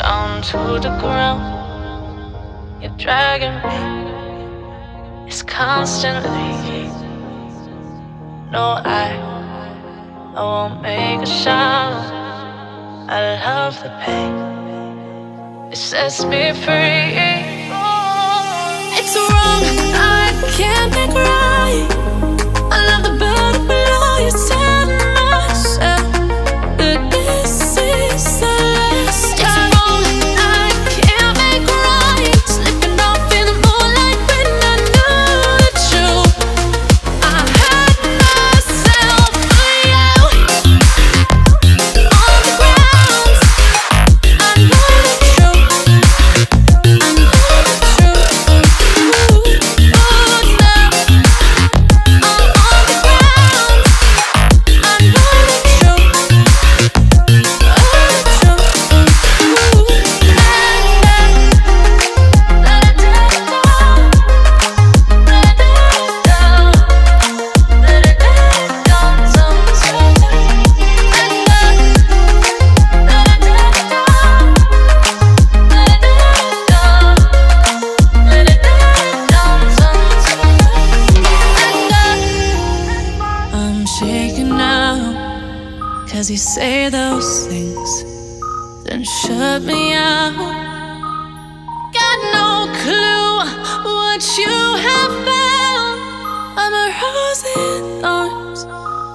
down to the ground. You're dragging me. It's constantly. No, I won't make a sound. I love the pain. It sets me free. It's wrong, I can't make right. I love the bird below you. Tell myself that this is the last time. It's wrong, I can't make right. Slipping off in the moonlight when I knew the truth. I hurt myself for you. On the ground, I know the truth. I know the truth. Oh, now I'm on the ground. I know the truth. Oh, the truth. Let it down. Let it down. Let it down. Sometimes. Let it down. Let it down. Let it down sometimes. I'm shaking now, 'cause you say those things, then shut me out. Got no clue what you have found. I'm a rose in thorns,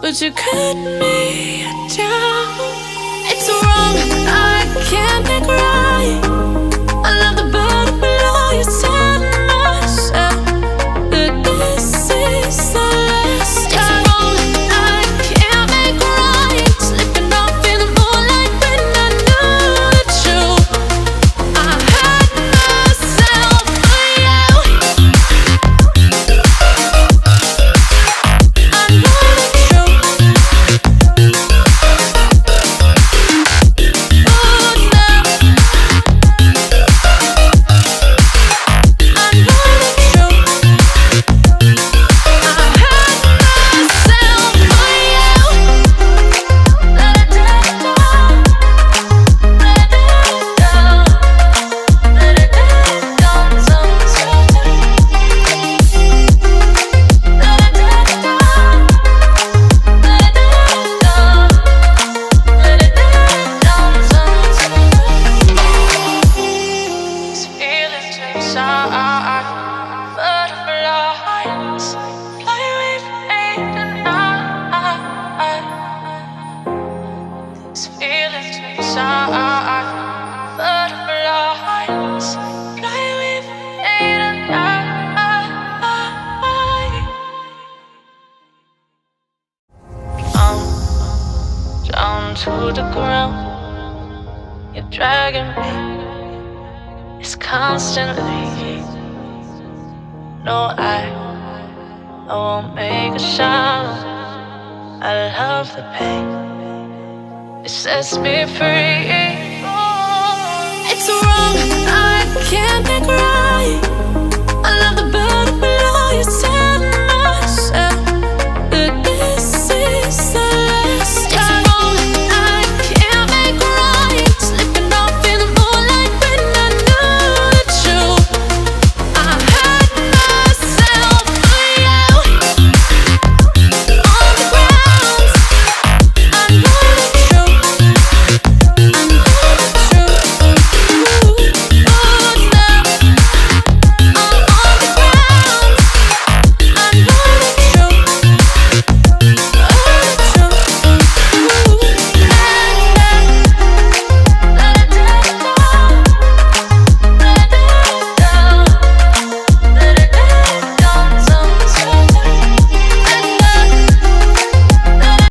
but you cut me down. It's wrong, I can't make right. I love the bird below you. Tell myself that this is the last time. It's wrong, I can't make right. Slipping off in the moonlight when I knew the truth. I hurt myself for you. I know the truth. Oh, now I know the truth. I hurt myself for you. Let it down. Let it down. Let it down sometimes. Let it down. Let it down. Let it down sometimes. These feelings inside, butterflies fly with me tonight. These feelings inside, butterflies fly with me tonight. I'm down to the ground. You're dragging me. It's constantly. No, I won't make a sound. I love the pain. It sets me free. It's wrong.